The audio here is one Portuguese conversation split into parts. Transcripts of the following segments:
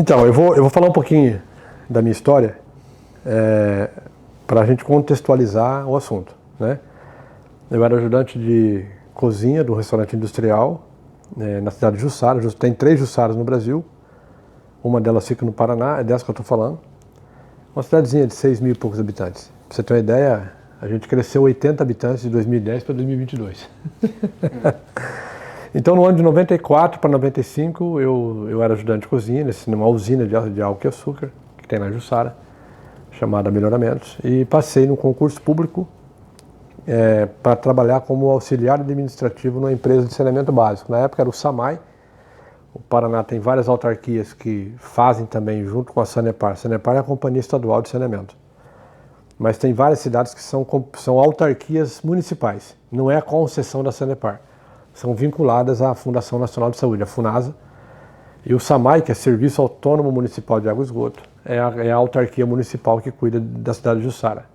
Então, eu vou falar um pouquinho da minha história para a gente contextualizar o assunto, né? Eu era ajudante de cozinha do restaurante industrial na cidade de Jussara. Tem 3 Jussaras no Brasil, uma delas fica no Paraná, é dessa que eu estou falando. Uma cidadezinha de 6 mil e poucos habitantes. Para você ter uma ideia, a gente cresceu 80 habitantes de 2010 para 2022. Então, no ano de 94 para 95, eu era ajudante de cozinha numa usina de álcool e açúcar, que tem lá em Jussara, chamada Melhoramentos, e passei num concurso público para trabalhar como auxiliar administrativo numa empresa de saneamento básico. Na época era o SAMAI. O Paraná tem várias autarquias que fazem também junto com a Sanepar. A Sanepar é a Companhia Estadual de Saneamento. Mas tem várias cidades que são autarquias municipais, não é a concessão da Sanepar. São vinculadas à Fundação Nacional de Saúde, a FUNASA, e o SAMAI, que é Serviço Autônomo Municipal de Água e Esgoto, é a autarquia municipal que cuida da cidade de Jussara.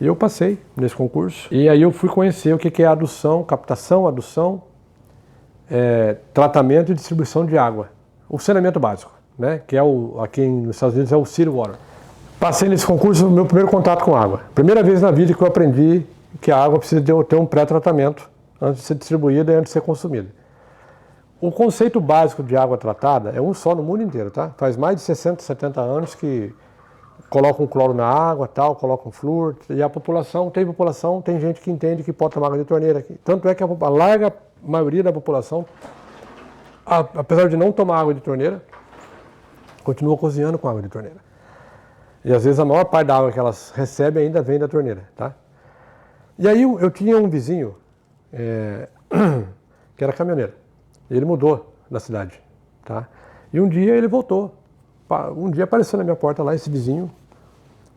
E eu passei nesse concurso, e aí eu fui conhecer o que é adução, captação, adução, tratamento e distribuição de água. O saneamento básico, né? Que aqui nos Estados Unidos é o City Water. Passei nesse concurso o meu primeiro contato com água. Primeira vez na vida que eu aprendi que a água precisa ter um pré-tratamento antes de ser distribuída e antes de ser consumida. O conceito básico de água tratada é um só no mundo inteiro, tá? Faz mais de 60, 70 anos que colocam cloro na água, colocam flúor, e a população, tem gente que entende que pode tomar água de torneira. Tanto é que a larga maioria da população, apesar de não tomar água de torneira, continua cozinhando com água de torneira. E às vezes a maior parte da água que elas recebem ainda vem da torneira, tá? E aí eu tinha um vizinho que era caminhoneiro. Ele mudou da cidade, tá? E um dia ele voltou. Um dia apareceu na minha porta lá esse vizinho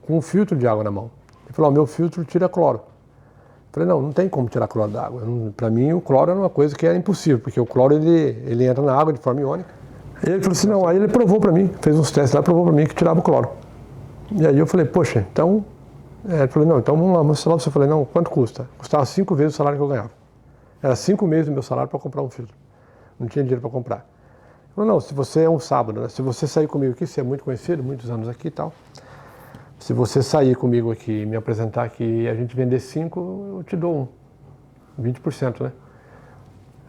com um filtro de água na mão. Ele falou: meu filtro tira cloro. Eu falei: não tem como tirar cloro da água. Para mim o cloro era uma coisa que era impossível, porque o cloro ele entra na água de forma iônica. E ele falou assim: não, aí ele provou para mim, fez uns testes lá, provou para mim que tirava o cloro. E aí eu falei: poxa, então... Ele falou: não, então vamos lá, meu salário. Eu falei: não, quanto custa? Custava 5 vezes o salário que eu ganhava. Era 5 meses do meu salário para comprar um filtro. Não tinha dinheiro para comprar. Ele falou: não, se você é um sábado, né? Se você sair comigo aqui, você é muito conhecido, muitos anos aqui e tal. Se você sair comigo aqui, me apresentar aqui e a gente vender 5, eu te dou 20%, né?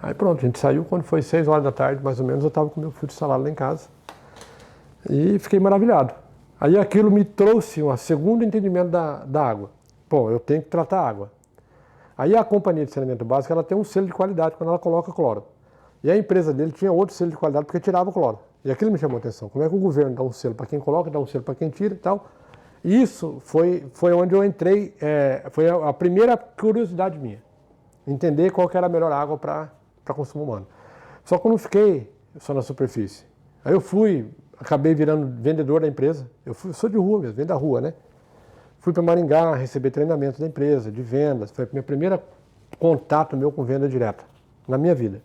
Aí pronto, a gente saiu. Quando foi 6 horas da tarde, mais ou menos, eu estava com meu filtro de salário lá em casa. E fiquei maravilhado. Aí aquilo me trouxe um segundo entendimento da água. Pô, eu tenho que tratar a água. Aí a companhia de saneamento básico, ela tem um selo de qualidade quando ela coloca cloro. E a empresa dele tinha outro selo de qualidade porque tirava o cloro. E aquilo me chamou a atenção. Como é que o governo dá um selo para quem coloca, dá um selo para quem tira e tal. E isso foi onde eu entrei, foi a primeira curiosidade minha. Entender qual que era a melhor água para consumo humano. Só que eu não fiquei só na superfície. Aí eu acabei virando vendedor da empresa. Eu sou de rua mesmo, vendo da rua, né? Fui para Maringá receber treinamento da empresa, de vendas. Foi o meu primeiro contato com venda direta na minha vida.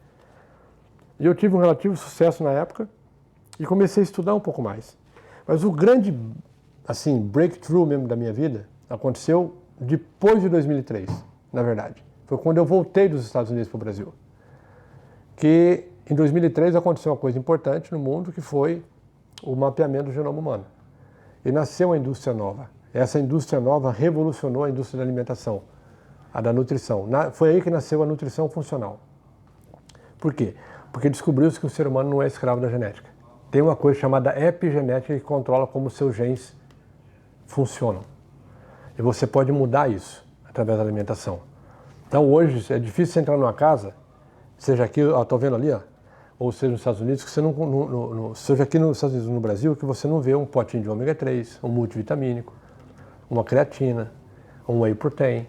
E eu tive um relativo sucesso na época e comecei a estudar um pouco mais. Mas o grande, assim, breakthrough mesmo da minha vida aconteceu depois de 2003, na verdade. Foi quando eu voltei dos Estados Unidos para o Brasil. Que em 2003 aconteceu uma coisa importante no mundo, que foi o mapeamento do genoma humano. E nasceu uma indústria nova. Essa indústria nova revolucionou a indústria da alimentação, a da nutrição. Foi aí que nasceu a nutrição funcional. Por quê? Porque descobriu-se que o ser humano não é escravo da genética. Tem uma coisa chamada epigenética que controla como seus genes funcionam. E você pode mudar isso através da alimentação. Então hoje é difícil você entrar numa casa, seja aqui, estou vendo ali, ou seja nos Estados Unidos, que você seja aqui nos Estados Unidos, no Brasil, que você não vê um potinho de ômega 3, um multivitamínico, uma creatina, um whey protein.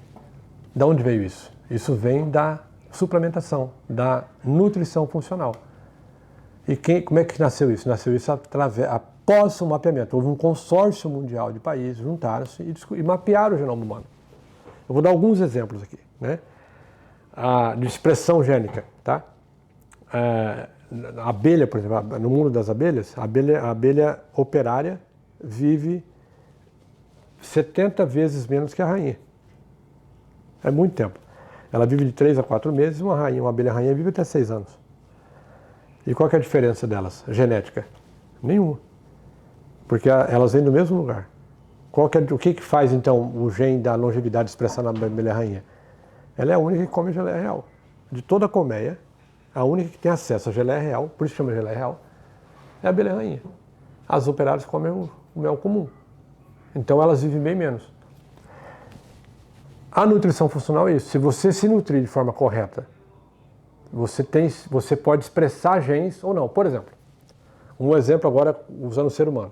De onde veio isso? Isso vem da suplementação, da nutrição funcional. E como é que nasceu isso? Nasceu isso após o mapeamento. Houve um consórcio mundial de países, juntaram-se e mapearam o genoma humano. Eu vou dar alguns exemplos aqui, né? De expressão gênica, tá? A abelha, por exemplo, no mundo das abelhas, a abelha operária vive 70 vezes menos que a rainha. É muito tempo. Ela vive de 3 a 4 meses, uma abelha rainha vive até 6 anos. E qual que é a diferença delas? Genética. Nenhuma. Porque elas vêm do mesmo lugar. O que faz, então, o gene da longevidade expressar na abelha rainha? Ela é a única que come geleia real. De toda a colmeia, a única que tem acesso à geleia real, por isso chama geleia real, é a abelha rainha. As operárias comem o mel comum. Então elas vivem bem menos. A nutrição funcional é isso. Se você se nutrir de forma correta, você pode expressar genes ou não. Por exemplo, um exemplo agora usando o ser humano.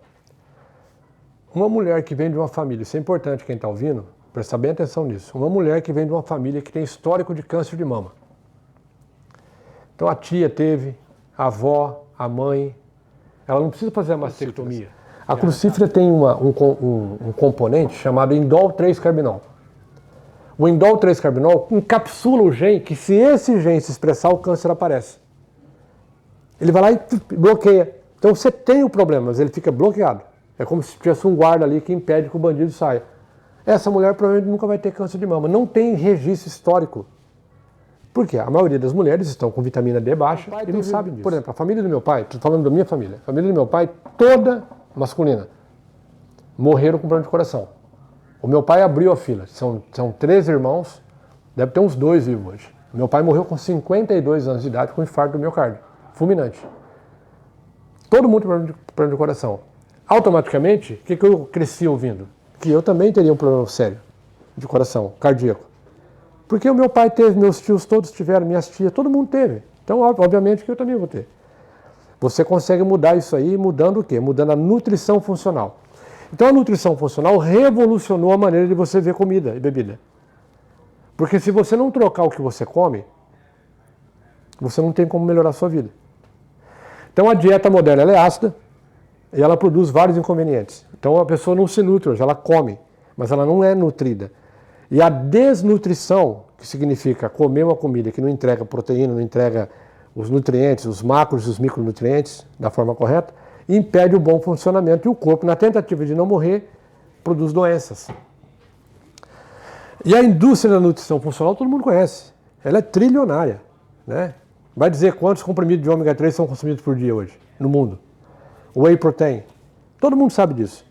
Uma mulher que vem de uma família, isso é importante quem está ouvindo, prestar bem atenção nisso. Uma mulher que vem de uma família que tem histórico de câncer de mama. Então a tia teve, a avó, a mãe, ela não precisa fazer a mastectomia. A crucífera tem um componente chamado indol 3-carbinol. O indol 3-carbinol encapsula o gene que, se esse gene se expressar, o câncer aparece. Ele vai lá e bloqueia. Então você tem o problema, mas ele fica bloqueado. É como se tivesse um guarda ali que impede que o bandido saia. Essa mulher provavelmente nunca vai ter câncer de mama. Não tem registro histórico. Por quê? A maioria das mulheres estão com vitamina D baixa e não sabem disso. Por exemplo, a família do meu pai, estou falando da minha família, a família do meu pai, toda masculina, morreram com problema de coração. O meu pai abriu a fila. São 13 irmãos, deve ter uns 2 vivos hoje. Meu pai morreu com 52 anos de idade com infarto do miocárdio, fulminante. Todo mundo com problema de coração. Automaticamente, o que eu cresci ouvindo? Que eu também teria um problema sério de coração, cardíaco. Porque o meu pai teve, meus tios todos tiveram, minhas tias, todo mundo teve. Então, obviamente que eu também vou ter. Você consegue mudar isso aí mudando o quê? Mudando a nutrição funcional. Então a nutrição funcional revolucionou a maneira de você ver comida e bebida. Porque se você não trocar o que você come, você não tem como melhorar a sua vida. Então a dieta moderna ela é ácida e ela produz vários inconvenientes. Então a pessoa não se nutre hoje, ela come, mas ela não é nutrida. E a desnutrição, que significa comer uma comida que não entrega proteína, não entrega os nutrientes, os macros e os micronutrientes da forma correta, impede o bom funcionamento e o corpo, na tentativa de não morrer, produz doenças. E a indústria da nutrição funcional todo mundo conhece. Ela é trilionária, né? Vai dizer quantos comprimidos de ômega 3 são consumidos por dia hoje no mundo. Whey protein. Todo mundo sabe disso.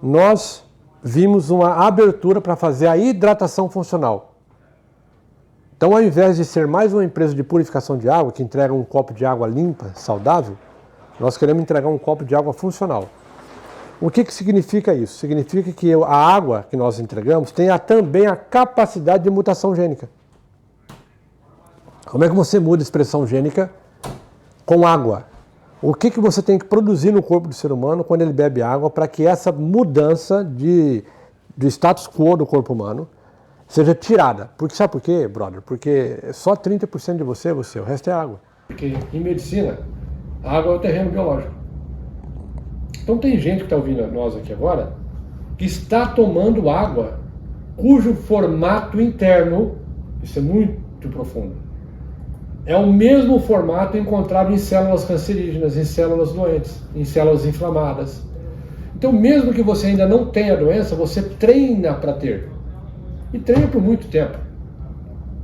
Nós vimos uma abertura para fazer a hidratação funcional. Então, ao invés de ser mais uma empresa de purificação de água, que entrega um copo de água limpa, saudável, nós queremos entregar um copo de água funcional. O que significa isso? Significa que a água que nós entregamos tem também a capacidade de mutação gênica. Como é que você muda a expressão gênica com água? O que você tem que produzir no corpo do ser humano quando ele bebe água para que essa mudança de status quo do corpo humano seja tirada? Porque, sabe por quê, brother? Porque só 30% de você é você, o resto é água. Porque em medicina, a água é o terreno biológico. Então tem gente que está ouvindo nós aqui agora que está tomando água cujo formato interno, isso é muito profundo, é o mesmo formato encontrado em células cancerígenas, em células doentes, em células inflamadas. Então mesmo que você ainda não tenha a doença, você treina para ter. E treina por muito tempo.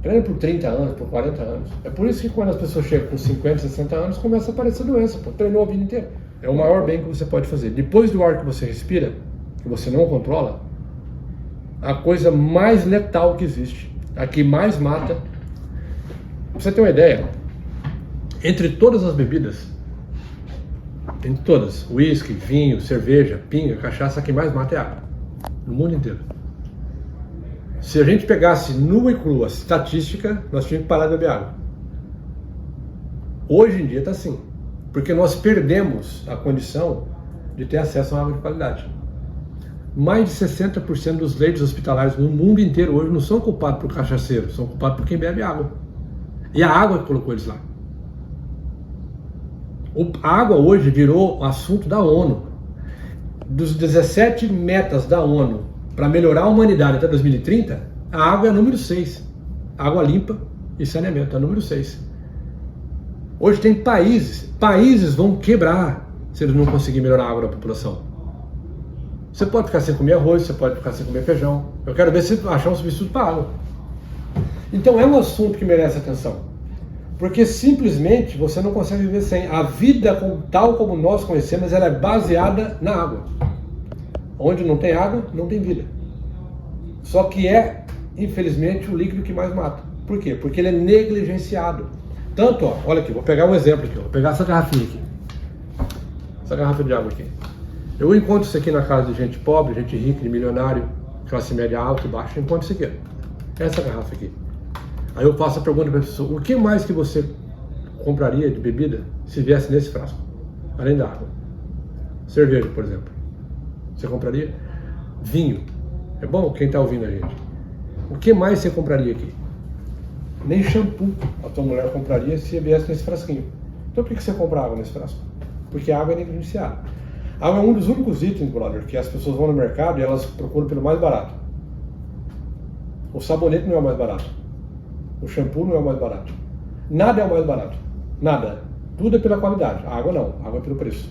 Treina por 30 anos, por 40 anos. É por isso que quando as pessoas chegam com 50, 60 anos, começa a aparecer doença. Pô, treinou a vida inteira. É o maior bem que você pode fazer. Depois do ar que você respira, que você não controla, a coisa mais letal que existe, a que mais mata. Pra você ter uma ideia, entre todas as bebidas, entre todas, uísque, vinho, cerveja, pinga, cachaça, a que mais mata é água. No mundo inteiro. Se a gente pegasse nua e crua a estatística, nós tínhamos que parar de beber água. Hoje em dia está assim, porque nós perdemos a condição de ter acesso a água de qualidade. Mais de 60% dos leitos hospitalares no mundo inteiro hoje não são culpados por cachaceiros, são culpados por quem bebe água. E a água que colocou eles lá. A água hoje virou assunto da ONU. Dos 17 metas da ONU para melhorar a humanidade até 2030, a água é a número 6. Água limpa e saneamento é a número 6. Hoje tem países vão quebrar se eles não conseguirem melhorar a água da população. Você pode ficar sem comer arroz, você pode ficar sem comer feijão. Eu quero ver se achar um substituto para água. Então é um assunto que merece atenção. Porque simplesmente você não consegue viver sem. A vida tal como nós conhecemos, ela é baseada na água. Onde não tem água, não tem vida. Só que infelizmente, o líquido que mais mata. Por quê? Porque ele é negligenciado. Tanto, ó, olha aqui, vou pegar um exemplo aqui, vou pegar essa garrafinha aqui. Essa garrafa de água aqui. Eu encontro isso aqui na casa de gente pobre, gente rica, de milionário, classe média alta e baixa, eu encontro isso aqui, ó. Essa garrafa aqui. Aí eu faço a pergunta para a pessoa, o que mais que você compraria de bebida se viesse nesse frasco? Além da água. Cerveja, por exemplo. Você compraria? Vinho. É bom quem está ouvindo a gente. O que mais você compraria aqui? Nem shampoo a tua mulher compraria se viesse nesse frasquinho. Então por que você compra água nesse frasco? Porque a água é negligenciada. A água é um dos únicos itens, brother, que as pessoas vão no mercado e elas procuram pelo mais barato. O sabonete não é o mais barato. O shampoo não é o mais barato. Nada é o mais barato. Nada. Tudo é pela qualidade. A água não. A água é pelo preço.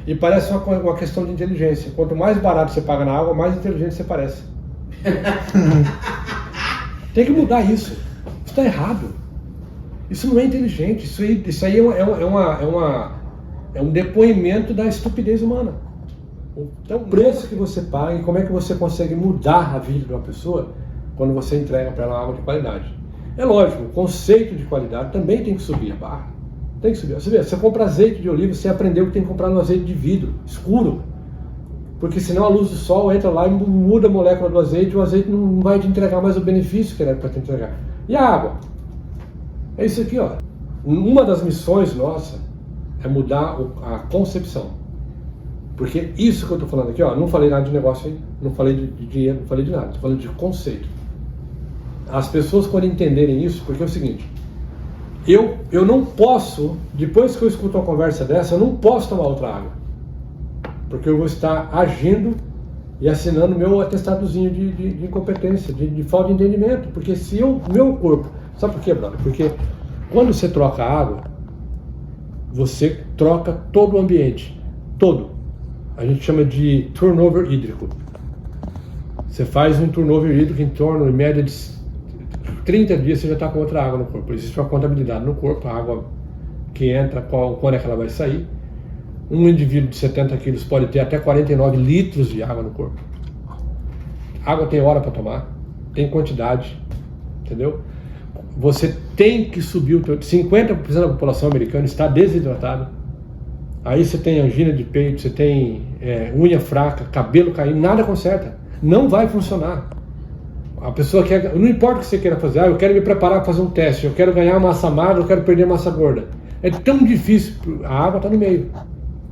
E parece uma questão de inteligência. Quanto mais barato você paga na água, mais inteligente você parece. Tem que mudar isso. Isso está errado. Isso não é inteligente. Isso aí é um depoimento da estupidez humana. Então, o preço que você paga e como é que você consegue mudar a vida de uma pessoa quando você entrega para ela água de qualidade. É lógico, o conceito de qualidade também tem que subir a barra. Tem que subir. Você vê, você compra azeite de oliva, você aprendeu que tem que comprar no azeite de vidro, escuro. Porque senão a luz do sol entra lá e muda a molécula do azeite, e o azeite não vai te entregar mais o benefício que era para te entregar. E a água? É isso aqui, ó. Uma das missões nossa é mudar a concepção. Porque isso que eu estou falando aqui, ó, não falei nada de negócio aí, não falei de dinheiro, não falei de nada, estou falando de conceito. As pessoas podem entenderem isso, porque é o seguinte, eu não posso, depois que eu escuto uma conversa dessa, eu não posso tomar outra água. Porque eu vou estar agindo e assinando meu atestadozinho de incompetência, de falta de entendimento. Porque se meu corpo... Sabe por quê, brother? Porque quando você troca água, você troca todo o ambiente. Todo. A gente chama de turnover hídrico. Você faz um turnover hídrico em torno, em média, de 30 dias você já está com outra água no corpo. Existe uma contabilidade no corpo, a água que entra, quando é que ela vai sair. Um indivíduo de 70 quilos pode ter até 49 litros de água no corpo. Água tem hora para tomar, tem quantidade, entendeu? Você tem que subir o teu... 50% da população americana está desidratada. Aí você tem angina de peito, você tem unha fraca, cabelo caindo, nada conserta. Não vai funcionar. A pessoa quer... Não importa o que você queira fazer. Eu quero me preparar para fazer um teste, eu quero ganhar massa magra, eu quero perder massa gorda. É tão difícil. A água está no meio.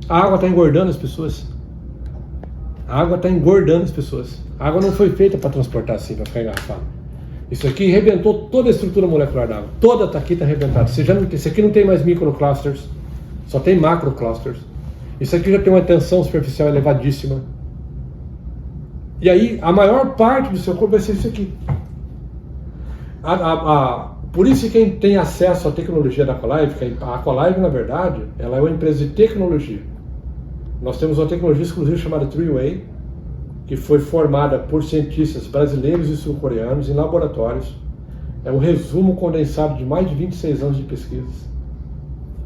A água está engordando as pessoas. A água está engordando as pessoas. A água não foi feita para transportar assim, para ficar engarrafada. Isso aqui arrebentou toda a estrutura molecular da água. Toda aqui está arrebentada. Isso aqui não tem mais microclusters, só tem macroclusters. Isso aqui já tem uma tensão superficial elevadíssima. E aí, a maior parte do seu corpo vai ser isso aqui. Por isso que quem tem acesso à tecnologia da Aqualive, que a Aqualive, na verdade, ela é uma empresa de tecnologia. Nós temos uma tecnologia exclusiva chamada Three-Way, que foi formada por cientistas brasileiros e sul-coreanos em laboratórios. É um resumo condensado de mais de 26 anos de pesquisas.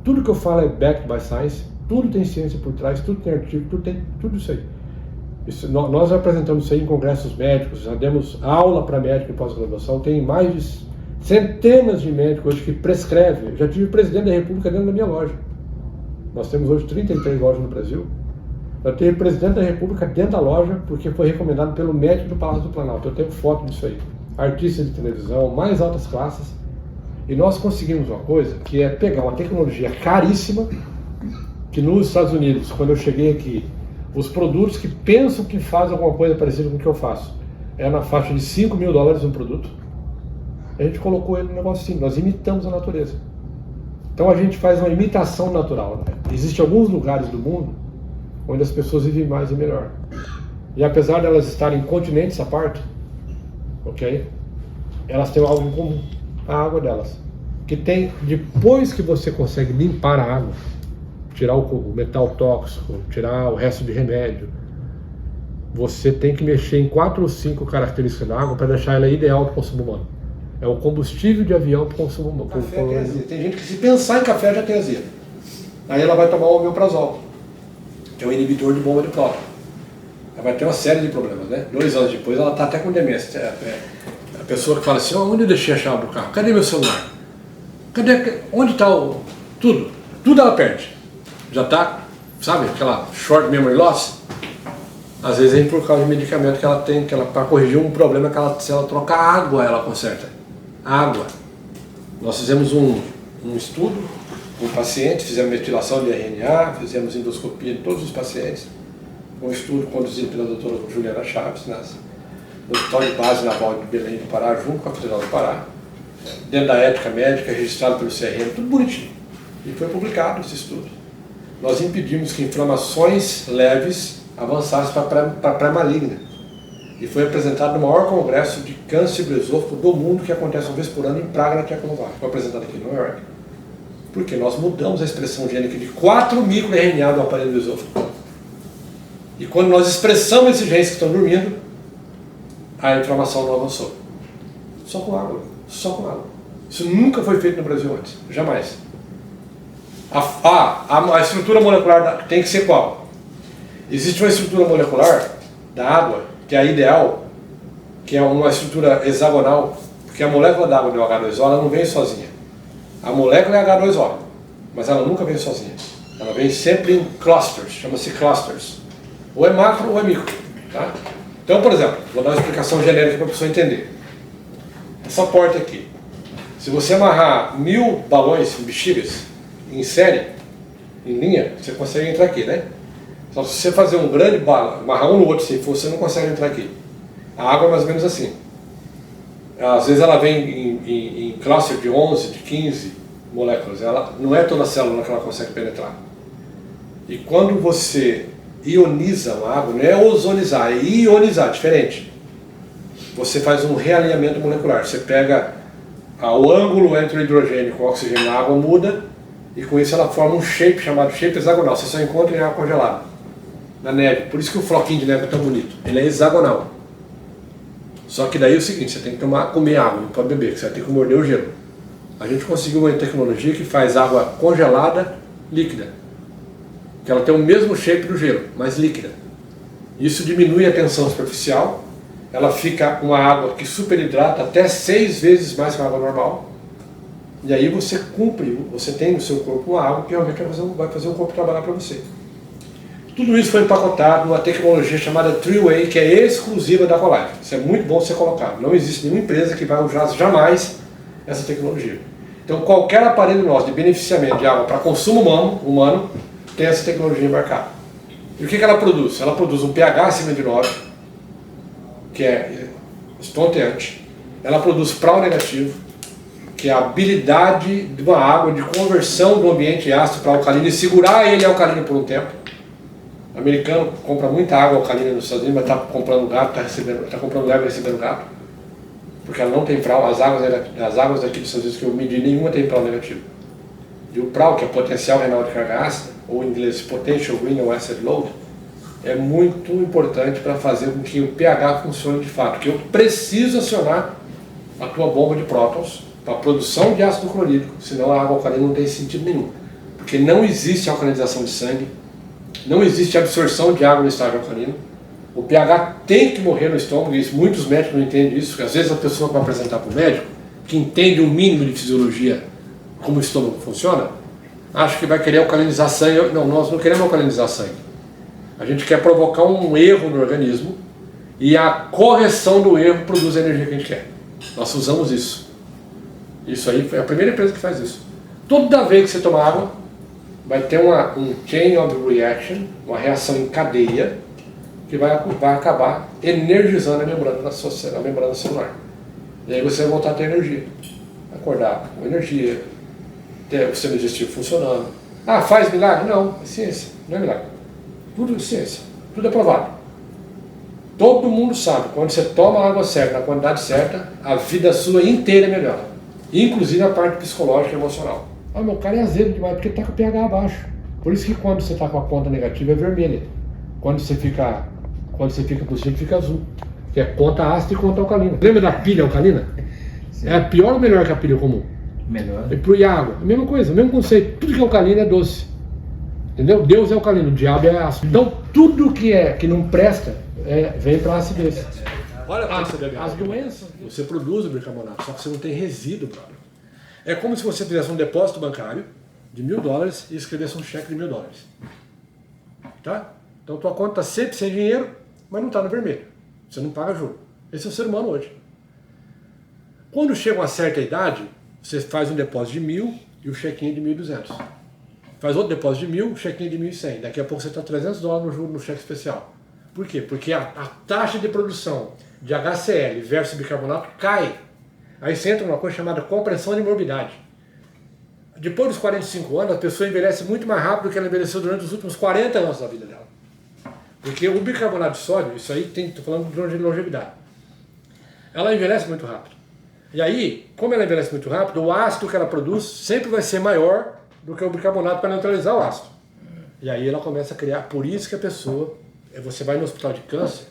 Tudo que eu falo é backed by science, tudo tem ciência por trás, tudo tem artigo, tudo isso aí. Nós apresentamos isso aí em congressos médicos, já demos aula para médico em pós-graduação, tem mais de centenas de médicos hoje que prescrevem. Eu já tive o presidente da República dentro da minha loja. Nós temos hoje 33 lojas no Brasil. Eu tenho o presidente da República dentro da loja porque foi recomendado pelo médico do Palácio do Planalto. Eu tenho foto disso aí. Artistas de televisão, mais altas classes. E nós conseguimos uma coisa que é pegar uma tecnologia caríssima, que nos Estados Unidos, quando eu cheguei aqui, os produtos que pensam que fazem alguma coisa parecida com o que eu faço, é na faixa de $5 mil um produto. A gente colocou ele no negócio assim, nós imitamos a natureza. Então a gente faz uma imitação natural. Né? Existem alguns lugares do mundo onde as pessoas vivem mais e melhor. E apesar de elas estarem continentes à parte, ok? Elas têm algo em comum, a água delas. Que tem, depois que você consegue limpar a água, tirar o metal tóxico, tirar o resto de remédio, você tem que mexer em 4 ou 5 características da água para deixar ela ideal para o consumo humano. É o combustível de avião para o consumo humano. Café tem azia. Tem gente que se pensar em café já tem azia. Aí ela vai tomar o omeprazol, que é um inibidor de bomba de próton. Ela vai ter uma série de problemas, né? 2 anos depois ela está até com demência. A pessoa que fala assim, onde eu deixei a chave do carro? Cadê meu celular? Onde está tudo? Tudo ela perde. Já está, sabe, aquela short memory loss? Às vezes é por causa de medicamento que ela tem, para corrigir um problema que se ela trocar água, ela conserta. Água. Nós fizemos um estudo com o paciente, fizemos metilação de RNA, fizemos endoscopia em todos os pacientes. Um estudo conduzido pela doutora Juliana Chaves, no Hospital de Base Naval de Belém do Pará, junto com a Federal do Pará, dentro da ética médica, registrado pelo CRM, tudo bonitinho. E foi publicado esse estudo. Nós impedimos que inflamações leves avançassem para pré-maligna. E foi apresentado no maior congresso de câncer do esôfago do mundo, que acontece uma vez por ano em Praga, na Tchecoslováquia. Foi apresentado aqui em Nova York. Porque nós mudamos a expressão gênica de 4 microRNA do aparelho do esôfago. E quando nós expressamos esses genes que estão dormindo, a inflamação não avançou. Só com água. Só com água. Isso nunca foi feito no Brasil antes. Jamais. A estrutura molecular tem que ser qual? Existe uma estrutura molecular da água, que é a ideal, que é uma estrutura hexagonal, porque a molécula da água do H2O ela não vem sozinha. A molécula é H2O, mas ela nunca vem sozinha. Ela vem sempre em clusters, chama-se clusters. Ou é macro ou é micro. Tá? Então, por exemplo, vou dar uma explicação genérica para a pessoa entender. Essa porta aqui, se você amarrar 1000 balões, bexigas, em série, em linha, você consegue entrar aqui, né? Só se você fazer um grande bala, amarrar um no outro, se for, você não consegue entrar aqui. A água é mais ou menos assim. Às vezes ela vem em cluster de 11, de 15 moléculas. Ela não é toda célula que ela consegue penetrar. E quando você ioniza uma água, não é ozonizar, é ionizar, diferente. Você faz um realinhamento molecular. Você pega o ângulo entre o hidrogênio com o oxigênio, a água muda, e com isso ela forma um shape chamado shape hexagonal. Você só encontra em água congelada, na neve. Por isso que o floquinho de neve é tão bonito. Ele é hexagonal. Só que daí é o seguinte, você tem que comer água, não pode beber, porque você vai ter que morder o gelo. A gente conseguiu uma tecnologia que faz água congelada líquida. Que ela tem o mesmo shape do gelo, mas líquida. Isso diminui a tensão superficial. Ela fica uma água que superidrata até 6 vezes mais que a água normal. E aí você cumpre, você tem no seu corpo uma água que realmente vai fazer o corpo trabalhar para você. Tudo isso foi empacotado numa tecnologia chamada Three-Way, que é exclusiva da Colive. Isso é muito bom você colocar. Não existe nenhuma empresa que vai usar jamais essa tecnologia. Então qualquer aparelho nosso de beneficiamento de água para consumo humano tem essa tecnologia embarcada. E o que ela produz? Ela produz um pH acima de 9, que é estonteante. Ela produz prau negativo, que é a habilidade de uma água de conversão do ambiente ácido para alcalino e segurar ele alcalino por um tempo. O americano compra muita água alcalina nos Estados Unidos, mas está comprando gato, está comprando leva e recebendo gato, porque ela não tem prau. As águas daqui dos Estados Unidos que eu medi, nenhuma tem prau negativo. E o prau, que é potencial renal de carga ácida, ou em inglês potential renal acid load, é muito importante para fazer com que o pH funcione de fato, que eu preciso acionar a tua bomba de prótons para a produção de ácido clorídrico, senão a água alcalina não tem sentido nenhum. Porque não existe alcalinização de sangue, não existe absorção de água no estágio alcalino. O pH tem que morrer no estômago, e isso, muitos médicos não entendem isso, porque às vezes a pessoa vai apresentar para o médico, que entende o mínimo de fisiologia, como o estômago funciona, acha que vai querer alcalinizar sangue. Não, nós não queremos alcalinizar sangue. A gente quer provocar um erro no organismo, e a correção do erro produz a energia que a gente quer. Nós usamos isso. Isso aí foi a primeira empresa que faz isso. Toda vez que você toma água, vai ter um chain of reaction, uma reação em cadeia, que vai acabar energizando a membrana celular. E aí você vai voltar a ter energia. Acordar com energia, ter o sistema digestivo funcionando. Ah, faz milagre? Não, é ciência, não é milagre. Tudo é ciência, tudo é provado. Todo mundo sabe, quando você toma a água certa, na quantidade certa, a vida sua inteira melhora. Inclusive a parte psicológica e emocional. Ah, meu cara é azedo demais, porque está com o pH abaixo. Por isso que quando você está com a conta negativa é vermelha. Quando você fica positivo, fica azul. Que é conta ácida e conta alcalina. Lembra da pilha alcalina? Sim. É pior ou melhor que a pilha comum? Melhor. E água, a mesma coisa, o mesmo conceito. Tudo que é alcalino é doce. Entendeu? Deus é alcalino, o diabo é ácido. Então tudo que não presta vem para a acidez. Olha as doenças. Você produz o bicarbonato, só que você não tem resíduo, brother. É como se você fizesse um depósito bancário de $1.000 e escrevesse um cheque de $1.000. Tá? Então tua conta está sempre sem dinheiro, mas não está no vermelho. Você não paga juro. Esse é o ser humano hoje. Quando chega uma certa idade, você faz um depósito de 1.000 e o chequinho de 1.200. Faz outro depósito de 1.000, o chequinho de 1.100. Daqui a pouco você está $300 no juro no cheque especial. Por quê? Porque a taxa de produção de HCl versus bicarbonato cai. Aí você entra numa coisa chamada compressão de morbidade. Depois dos 45 anos, a pessoa envelhece muito mais rápido do que ela envelheceu durante os últimos 40 anos da vida dela. Porque o bicarbonato de sódio, isso aí estou falando de longevidade, ela envelhece muito rápido. E aí, como ela envelhece muito rápido, o ácido que ela produz sempre vai ser maior do que o bicarbonato para neutralizar o ácido. E aí ela começa a criar, por isso que a pessoa, você vai no hospital de câncer,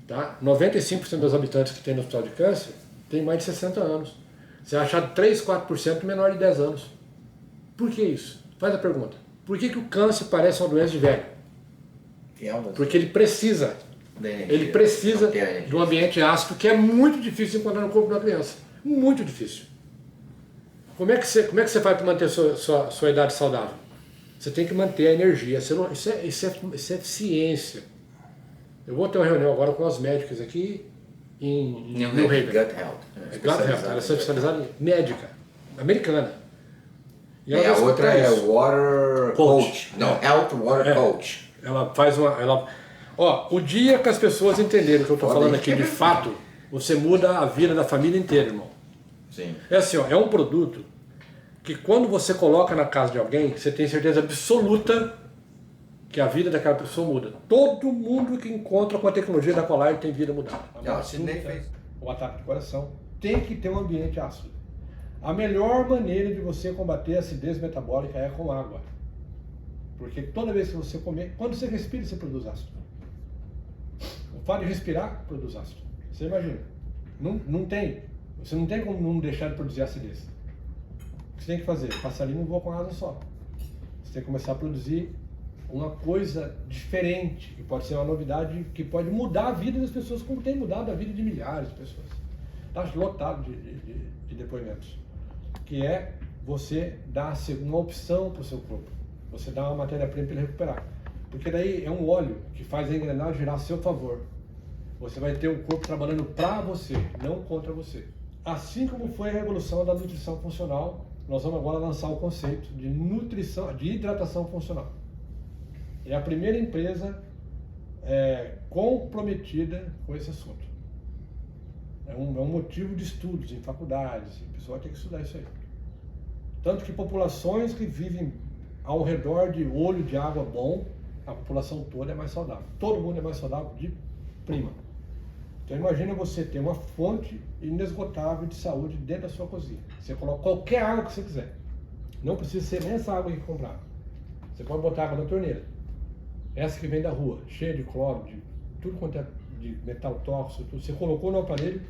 tá? 95% dos habitantes que tem no hospital de câncer tem mais de 60 anos. Você acha 3, 4% menor de 10 anos. Por que isso? Faz a pergunta. Por que o câncer parece uma doença de velho? Porque ele precisa. Ele precisa de um ambiente ácido que é muito difícil de encontrar no corpo de uma criança. Muito difícil. Como é que você faz para manter sua idade saudável? Você tem que manter a energia. Isso é ciência. Eu vou ter uma reunião agora com as médicas aqui em New Haven. Gut Health. Gut Health, ela é especializada em médica, americana. E a outra é Water Coach. Não, Health Water Coach. Ela faz uma... o dia que as pessoas entenderem o que eu estou falando aqui, de fato, você muda a vida da família inteira, irmão. Sim. É assim, é um produto que quando você coloca na casa de alguém, você tem certeza absoluta que a vida daquela pessoa muda. Todo mundo que encontra com a tecnologia da Collider tem vida mudada. O ataque do coração tem que ter um ambiente ácido. A melhor maneira de você combater a acidez metabólica é com água. Porque toda vez que você comer, quando você respira, você produz ácido. O fato de respirar produz ácido. Você imagina. Você não tem como não deixar de produzir acidez. O que você tem que fazer? Passarinho não voa com asa só. Você tem que começar a produzir uma coisa diferente, que pode ser uma novidade, que pode mudar a vida das pessoas, como tem mudado a vida de milhares de pessoas. Está lotado de depoimentos. Que é você dar uma opção para o seu corpo. Você dá uma matéria-prima para ele recuperar. Porque daí é um óleo que faz a engrenagem girar a seu favor. Você vai ter o corpo trabalhando para você, não contra você. Assim como foi a revolução da nutrição funcional, nós vamos agora lançar o conceito de hidratação funcional. É a primeira empresa comprometida com esse assunto. É um motivo de estudos em faculdades, o pessoal vai ter que estudar isso aí. Tanto que populações que vivem ao redor de olho de água bom, a população toda é mais saudável. Todo mundo é mais saudável de prima. Então imagina você ter uma fonte inesgotável de saúde dentro da sua cozinha. Você coloca qualquer água que você quiser. Não precisa ser nem essa água que comprar. Você pode botar água na torneira. Essa que vem da rua, cheia de cloro, de tudo quanto é de metal tóxico, tudo. Você colocou no aparelho,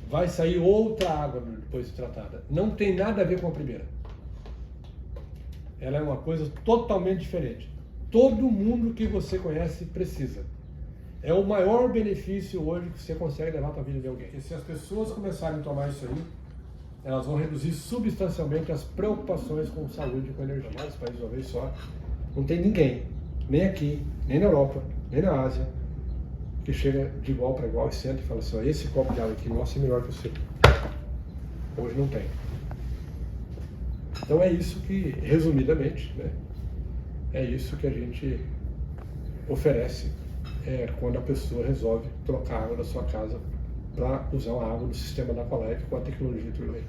vai sair outra água depois de tratada. Não tem nada a ver com a primeira. Ela é uma coisa totalmente diferente. Todo mundo que você conhece precisa. É o maior benefício hoje que você consegue levar para a vida de alguém. E se as pessoas começarem a tomar isso aí, elas vão reduzir substancialmente as preocupações com saúde e com energia. Vários países de uma vez só, não tem ninguém, nem aqui, nem na Europa, nem na Ásia, que chega de igual para igual e senta e fala assim, esse copo de água aqui, nossa, é melhor que o seu. Hoje não tem. Então é isso que, resumidamente, né, é isso que a gente oferece quando a pessoa resolve trocar a água da sua casa para usar a água do sistema da Collider com a tecnologia Turley.